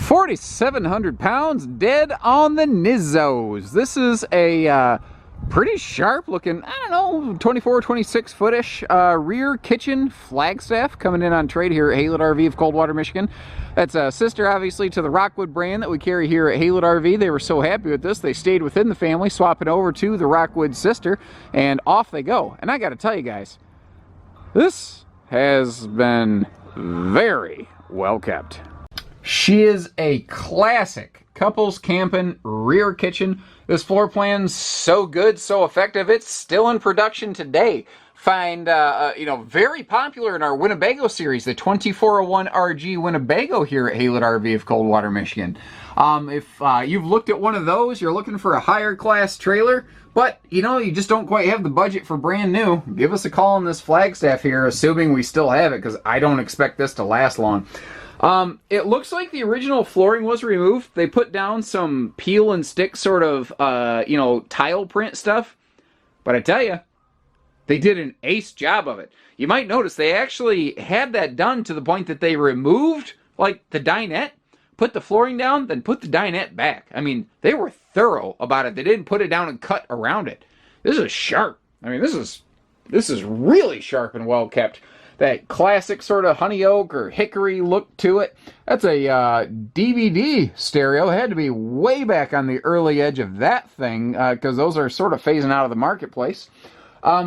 4,700 pounds, dead on the nizzos. This is a pretty sharp looking, I don't know, 24, 26 footish rear kitchen Flagstaff coming in on trade here at Haylett RV of Coldwater, Michigan. That's a sister, obviously, to the Rockwood brand that we carry here at Haylett RV. They were so happy with this, they stayed within the family, swapping over to the Rockwood sister, and off they go. And I got to tell you guys, this has been very well kept. She is a classic couples camping rear kitchen. This floor plan's so good, so effective, it's still in production today. Find, very popular in our Winnebago series, the 2401 RG Winnebago here at Haylett RV of Coldwater, Michigan. If you've looked at one of those, you're looking for a higher class trailer, but, you just don't quite have the budget for brand new, give us a call on this Flagstaff here, assuming we still have it, because I don't expect this to last long. It looks like the original flooring was removed. They put down some peel and stick sort of, tile print stuff. But I tell you, they did an ace job of it. You might notice they actually had that done to the point that they removed, like, the dinette, put the flooring down, then put the dinette back. I mean, they were thorough about it. They didn't put it down and cut around it. This is sharp. I mean, this is really sharp and well kept. That classic sort of honey oak or hickory look to it. That's a DVD stereo. It had to be way back on the early edge of that thing because those are sort of phasing out of the marketplace.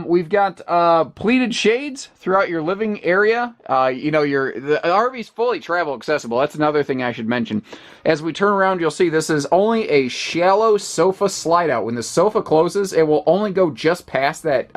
We've got pleated shades throughout your living area. The RV's fully travel accessible. That's another thing I should mention. As we turn around, you'll see this is only a shallow sofa slide out. When the sofa closes, it will only go just past that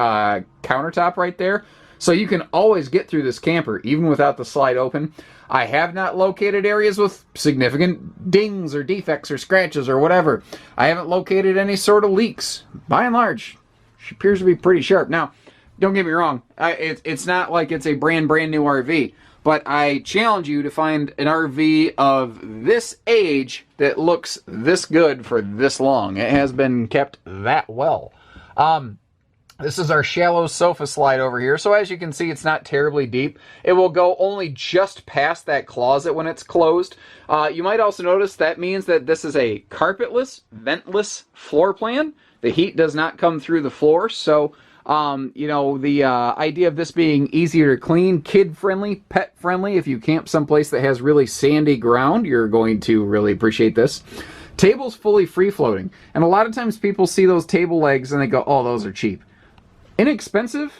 countertop right there. So you can always get through this camper, even without the slide open. I have not located areas with significant dings or defects or scratches or whatever. I haven't located any sort of leaks. By and large, she appears to be pretty sharp. Now, don't get me wrong. It's not like it's a brand new RV. But I challenge you to find an RV of this age that looks this good for this long. It has been kept that well. This is our shallow sofa slide over here. So as you can see, it's not terribly deep. It will go only just past that closet when it's closed. You might also notice that means that this is a carpetless, ventless floor plan. The heat does not come through the floor. So, the idea of this being easier to clean, kid-friendly, pet-friendly. If you camp someplace that has really sandy ground, you're going to really appreciate this. Table's fully free-floating. And a lot of times people see those table legs and they go, oh, those are cheap. Inexpensive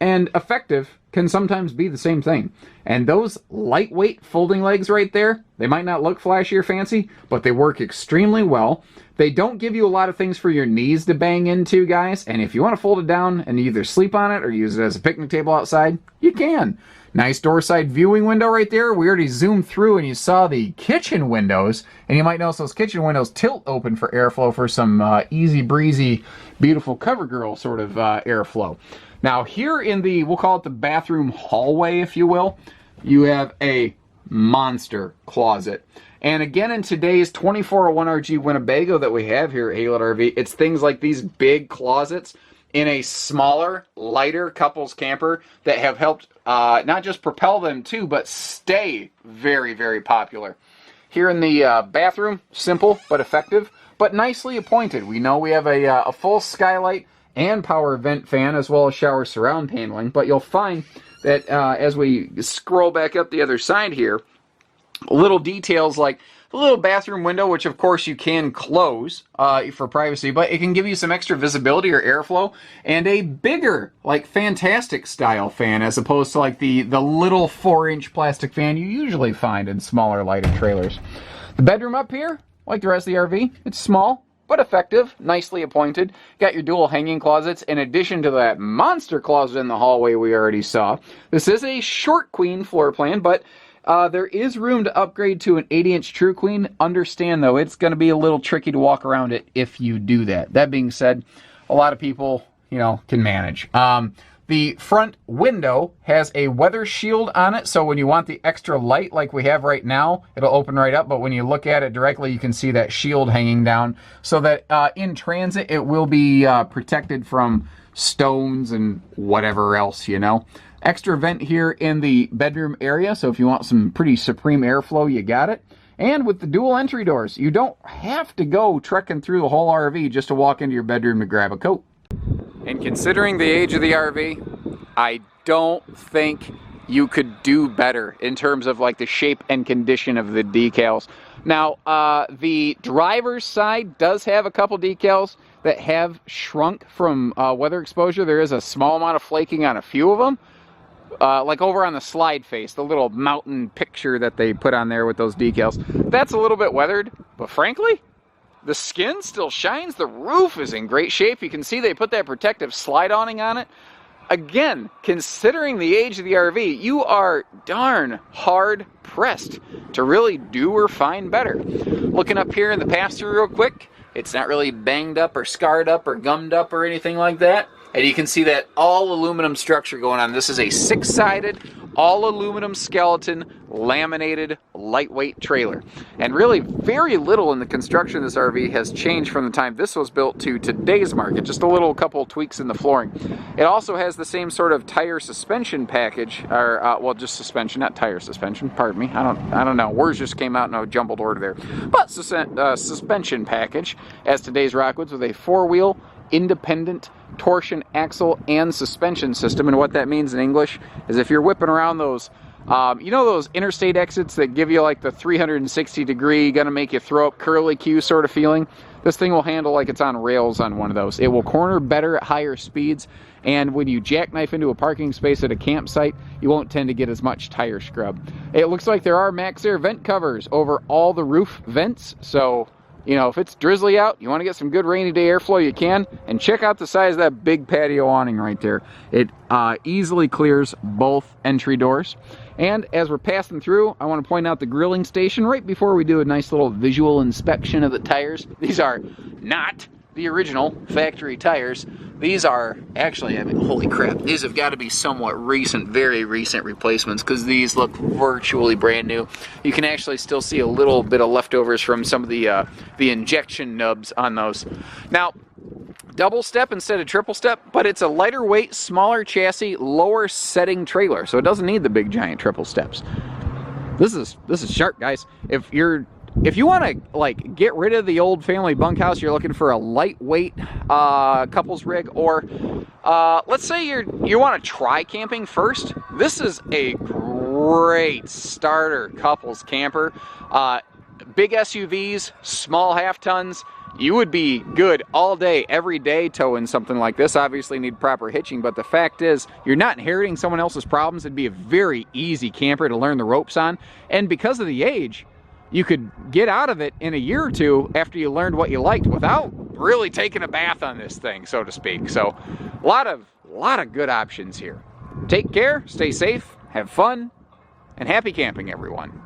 and effective can sometimes be the same thing. And those lightweight folding legs right there, they might not look flashy or fancy, but they work extremely well. They don't give you a lot of things for your knees to bang into, guys. And if you want to fold it down and either sleep on it or use it as a picnic table outside, you can. Nice door side viewing window right there. We already zoomed through and you saw the kitchen windows. And you might notice those kitchen windows tilt open for airflow for some easy breezy, beautiful cover girl sort of airflow. Now here in the, we'll call it the bathroom hallway, if you will, you have a monster closet. And again, in today's 2401 RG Winnebago that we have here at Haylett RV, it's things like these big closets in a smaller, lighter couples camper that have helped not just propel them too, but stay very, very popular. Here in the bathroom, simple but effective, but nicely appointed. We know we have a full skylight and power vent fan as well as shower surround paneling, but you'll find that as we scroll back up the other side here, little details like the little bathroom window, which of course you can close for privacy, but it can give you some extra visibility or airflow, and a bigger, like fantastic style fan as opposed to like the little 4-inch plastic fan you usually find in smaller lighted trailers. The bedroom up here, like the rest of the RV, it's small but effective, nicely appointed. Got your dual hanging closets in addition to that monster closet in the hallway we already saw. This is a short queen floor plan, but there is room to upgrade to an 80-inch True Queen. Understand, though, it's going to be a little tricky to walk around it if you do that. That being said, a lot of people, can manage. The front window has a weather shield on it, so when you want the extra light like we have right now, it'll open right up, but when you look at it directly, you can see that shield hanging down, so that in transit, it will be protected from stones and whatever else, Extra vent here in the bedroom area, so if you want some pretty supreme airflow, you got it. And with the dual entry doors, you don't have to go trekking through the whole RV just to walk into your bedroom to grab a coat. And considering the age of the RV, I don't think you could do better in terms of like the shape and condition of the decals. Now, the driver's side does have a couple decals that have shrunk from weather exposure. There is a small amount of flaking on a few of them. Like over on the slide face, the little mountain picture that they put on there with those decals. That's a little bit weathered, but frankly, the skin still shines. The roof is in great shape. You can see they put that protective slide awning on it. Again, considering the age of the RV, you are darn hard pressed to really do or find better. Looking up here in the pass-through real quick, it's not really banged up or scarred up or gummed up or anything like that. And you can see that all aluminum structure going on. This is a 6-sided, all aluminum skeleton, laminated, lightweight trailer. And really very little in the construction of this RV has changed from the time this was built to today's market. Just a little couple tweaks in the flooring. It also has the same sort of tire suspension package, or well, just suspension, not tire suspension. Pardon me. I don't know. Words just came out in a jumbled order there. But suspension package as today's Rockwoods with a 4-wheel independent torsion axle and suspension system. And what that means in English is if you're whipping around those you know those interstate exits that give you like the 360 degree gonna make you throw up curly Q sort of feeling, this thing will handle like it's on rails on one of those. It will corner better at higher speeds, and when you jackknife into a parking space at a campsite, you won't tend to get as much tire scrub. It looks like there are max air vent covers over all the roof vents, so you know, if it's drizzly out, you want to get some good rainy day airflow, you can. And check out the size of that big patio awning right there. It easily clears both entry doors. And as we're passing through, I want to point out the grilling station right before we do a nice little visual inspection of the tires. These are not the original factory tires. These are actually, I mean, holy crap, these have got to be somewhat recent, very recent replacements, because these look virtually brand new. You can actually still see a little bit of leftovers from some of the injection nubs on those. Now, double step instead of triple step, but it's a lighter weight, smaller chassis, lower setting trailer, so it doesn't need the big giant triple steps. This is sharp, guys. If you want to like get rid of the old family bunkhouse, you're looking for a lightweight couples rig, or let's say you want to try camping first, this is a great starter couples camper. Big SUVs, small half tons, you would be good all day, every day towing something like this. Obviously need proper hitching, but the fact is you're not inheriting someone else's problems. It'd be a very easy camper to learn the ropes on, and because of the age, you could get out of it in a year or two after you learned what you liked without really taking a bath on this thing, so to speak. So a lot of good options here. Take care, stay safe, have fun, and happy camping, everyone.